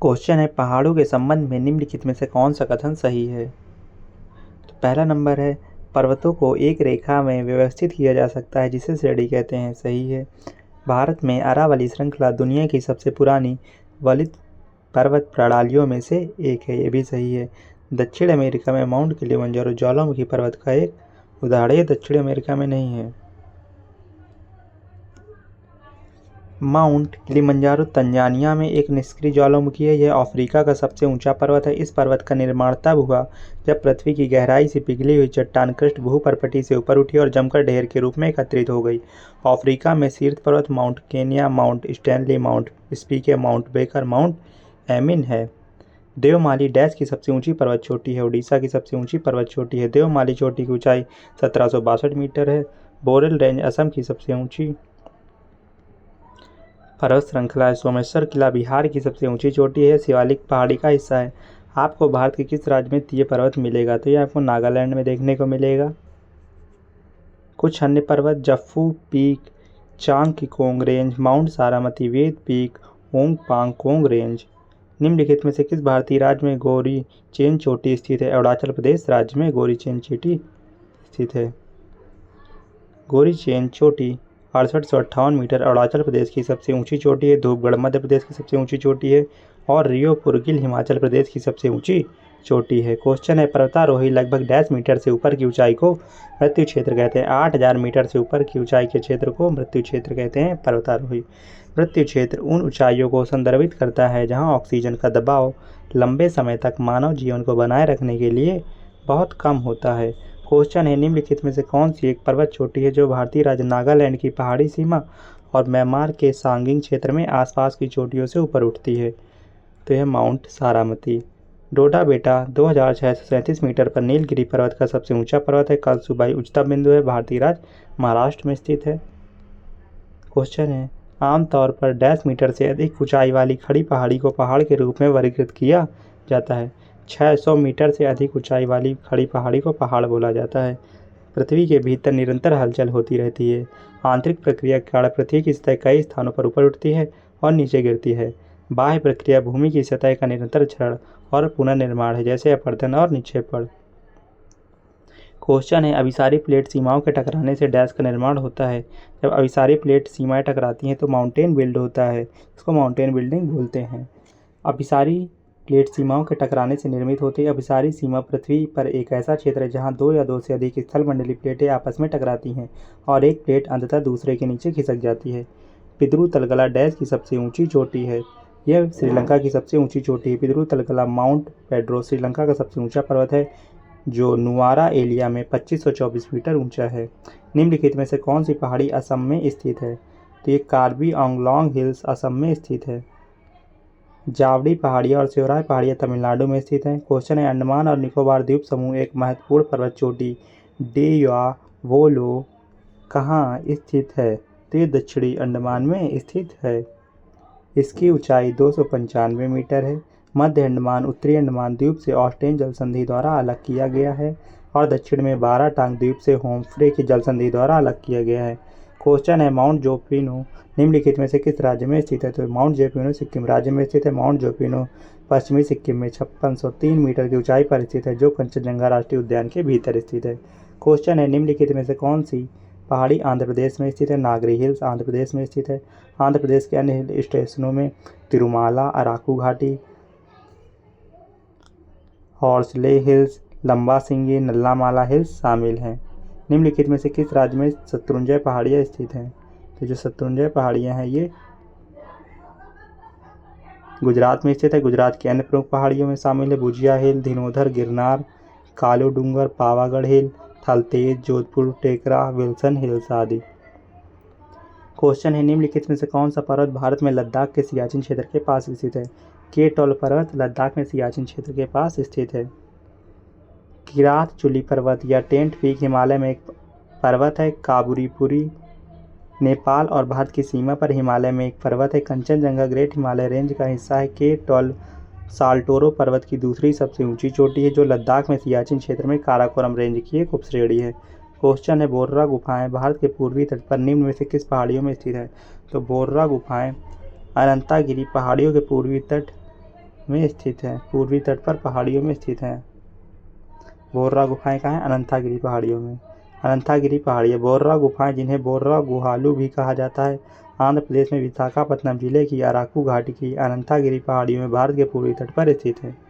Question है, पहाड़ों के संबंध में निम्नलिखित में से कौन सा कथन सही है। तो पहला नंबर है, पर्वतों को एक रेखा में व्यवस्थित किया जा सकता है जिसे श्रेणी कहते हैं, सही है। भारत में अरावली श्रृंखला दुनिया की सबसे पुरानी वलित पर्वत प्रणालियों में से एक है, ये भी सही है। दक्षिण अमेरिका में माउंट किलिमंजारो ज्वालामुखी पर्वत का एक उदाहरण है, दक्षिण अमेरिका में नहीं है। माउंट किलिमंजारो तंजानिया में एक निष्क्रिय ज्वालामुखी है। यह अफ्रीका का सबसे ऊंचा पर्वत है। इस पर्वत का निर्माण तब हुआ जब पृथ्वी की गहराई से पिघली हुई चट्टान कृष्ण भूपर्पटी से ऊपर उठी और जमकर ढेर के रूप में एकत्रित हो गई। अफ्रीका में शीर्ष पर्वत Mount Kenya, Mount Stanley, Mount Speke, Mount Baker, Mount Emin है। देवमाली डैश की सबसे ऊंची पर्वत चोटी है। उड़ीसा की सबसे ऊंची पर्वत चोटी है। देवमाली चोटी की ऊंचाई 1762 मीटर है। बोरेल रेंज असम की सबसे ऊंची पर्वत श्रृंखला है। सोमेश्वर किला बिहार की सबसे ऊंची चोटी है। शिवालिक पहाड़ी का हिस्सा है। आपको भारत के किस राज्य में ये पर्वत मिलेगा, तो ये आपको नागालैंड में देखने को मिलेगा। कुछ अन्य पर्वत, जफ्फू पीक, चांगकीकोंग रेंज, माउंट सारामती, वेद पीक, ओंगपांगकोंग रेंज। निम्नलिखित में से किस भारतीय राज्य में गौरी चेन चोटी स्थित है। अरुणाचल प्रदेश राज्य में गौरी चेन चोटी स्थित है। गौरी चेन चोटी 6858 मीटर अरुणाचल प्रदेश की सबसे ऊंची चोटी है। धूपगढ़ मध्य प्रदेश की सबसे ऊंची चोटी है और रियोपुरगिल हिमाचल प्रदेश की सबसे ऊंची चोटी है। क्वेश्चन है, पर्वतारोही लगभग डैश मीटर से ऊपर की ऊंचाई को मृत्यु क्षेत्र कहते हैं। 8000 मीटर से ऊपर की ऊंचाई के क्षेत्र को मृत्यु क्षेत्र कहते हैं। पर्वतारोही मृत्यु क्षेत्र उन ऊंचाइयों को संदर्भित करता है जहां ऑक्सीजन का दबाव लंबे समय तक मानव जीवन को बनाए रखने के लिए बहुत कम होता है। क्वेश्चन है, निम्नलिखित में से कौन सी एक पर्वत चोटी है जो भारतीय राज्य नागालैंड की पहाड़ी सीमा और म्यांमार के सांगिंग क्षेत्र में आसपास की चोटियों से ऊपर उठती है, तो यह माउंट सारामती। डोडा बेटा 2637 मीटर पर नीलगिरी पर्वत का सबसे ऊंचा पर्वत है। कलसुबाई उच्चतम बिंदु है। भारतीय राज्य महाराष्ट्र में स्थित है। क्वेश्चन है, आमतौर पर डैश मीटर से अधिक ऊंचाई वाली खड़ी पहाड़ी को पहाड़ के रूप में वर्गीकृत किया जाता है। 600 मीटर से अधिक ऊंचाई वाली खड़ी पहाड़ी को पहाड़ बोला जाता है। पृथ्वी के भीतर निरंतर हलचल होती रहती है। आंतरिक प्रक्रिया के कारण पृथ्वी की सतह कई स्थानों पर ऊपर उठती है और नीचे गिरती है। बाह्य प्रक्रिया भूमि की सतह का निरंतर क्षरण और पुनर्निर्माण है, जैसे अपरदन और निक्षेपण। क्वेश्चन है, अभिसारी प्लेट सीमाओं के टकराने से डैश का निर्माण होता है। जब अभिसारी प्लेट सीमाएं टकराती हैं तो माउंटेन बिल्ड होता है, इसको माउंटेन बिल्डिंग बोलते हैं। अभिसारी प्लेट सीमाओं के टकराने से निर्मित होती है। अभिसारी सीमा पृथ्वी पर एक ऐसा क्षेत्र है जहां दो या दो से अधिक स्थलमंडलीय प्लेटें आपस में टकराती हैं और एक प्लेट अंततः दूसरे के नीचे खिसक जाती है। पिद्रू तलगला डैश की सबसे ऊंची चोटी है। यह श्रीलंका की सबसे ऊंची चोटी है। पिद्रू तलगला माउंट पेड्रो श्रीलंका का सबसे ऊंचा पर्वत है जो नुआरा एलिया में 2524 मीटर ऊंचा है। निम्नलिखित में से कौन सी पहाड़ी असम में स्थित है, तो ये कार्बी आंगलोंग हिल्स असम में स्थित है। जावड़ी पहाड़ियाँ और सेवराय पहाड़ियाँ तमिलनाडु में स्थित हैं। क्वेश्चन है, अंडमान और निकोबार द्वीप समूह एक महत्वपूर्ण पर्वत चोटी डेयावोलो कहाँ स्थित है, तो ये दक्षिणी अंडमान में स्थित है। इसकी ऊंचाई 295 मीटर है। मध्य अंडमान उत्तरी अंडमान द्वीप से ऑस्टेन जल संधि द्वारा अलग किया गया है और दक्षिण में बाराटांग द्वीप से होम्फ्रे की जल संधि द्वारा अलग किया गया है। क्वेश्चन है, माउंट जोफिनो निम्नलिखित में से किस राज्य में स्थित है, तो माउंट जोफिनो सिक्किम राज्य में स्थित है। माउंट जोफिनो पश्चिमी सिक्किम में 5603 मीटर की ऊंचाई पर स्थित है जो कंचनजंगा राष्ट्रीय उद्यान के भीतर स्थित है। क्वेश्चन है, निम्नलिखित में से कौन सी पहाड़ी आंध्र प्रदेश में स्थित है। नागरी हिल्स आंध्र प्रदेश में स्थित है। आंध्र प्रदेश के अन्य हिल स्टेशनों में तिरुमाला, अराकू घाटी, हॉर्सले हिल्स, लंबासिंगी, नल्लामाला हिल्स शामिल हैं। निम्नलिखित में से किस राज्य में शत्रुंजय पहाड़ियाँ स्थित हैं, तो जो शत्रुंजय पहाड़ियाँ हैं ये गुजरात में स्थित है। गुजरात की अन्य प्रमुख पहाड़ियों में शामिल है भुजिया हिल, धिनोधर, गिरनार, कालू डूंगर, पावागढ़ हिल, थलतेज, जोधपुर टेकरा, विल्सन हिल्स आदि। क्वेश्चन है, निम्नलिखित में से कौन सा पर्वत भारत में लद्दाख के सियाचिन क्षेत्र के पास स्थित है। केटोल पर्वत लद्दाख में सियाचिन क्षेत्र के पास स्थित है। किरात चुली पर्वत या टेंट पीक हिमालय में एक पर्वत है। काबुरीपुरी नेपाल और भारत की सीमा पर हिमालय में एक पर्वत है। कंचनजंगा ग्रेट हिमालय रेंज का हिस्सा है। केटोल साल्टोरो पर्वत की दूसरी सबसे ऊंची चोटी है जो लद्दाख में सियाचिन क्षेत्र में काराकोरम रेंज की एक उपश्रेणी है। क्वेश्चन है, बोर्रा गुफाएं भारत के पूर्वी तट पर निम्न में से किस पहाड़ियों में स्थित है, तो बोर्रा गुफाएं अनंतागिरी पहाड़ियों के पूर्वी तट में स्थित हैं, पूर्वी तट पर पहाड़ियों में स्थित हैं। बोर्रा गुफाएं कहाँ हैं? अनंतागिरी पहाड़ियों में। अनंतागिरी पहाड़ियाँ बोर्रा गुफाएं, जिन्हें बोर्रा गुहालू भी कहा जाता है, आंध्र प्रदेश में विशाखापत्तनम जिले की अराकू घाटी की अनंतागिरी पहाड़ियों में भारत के पूर्वी तट पर स्थित है।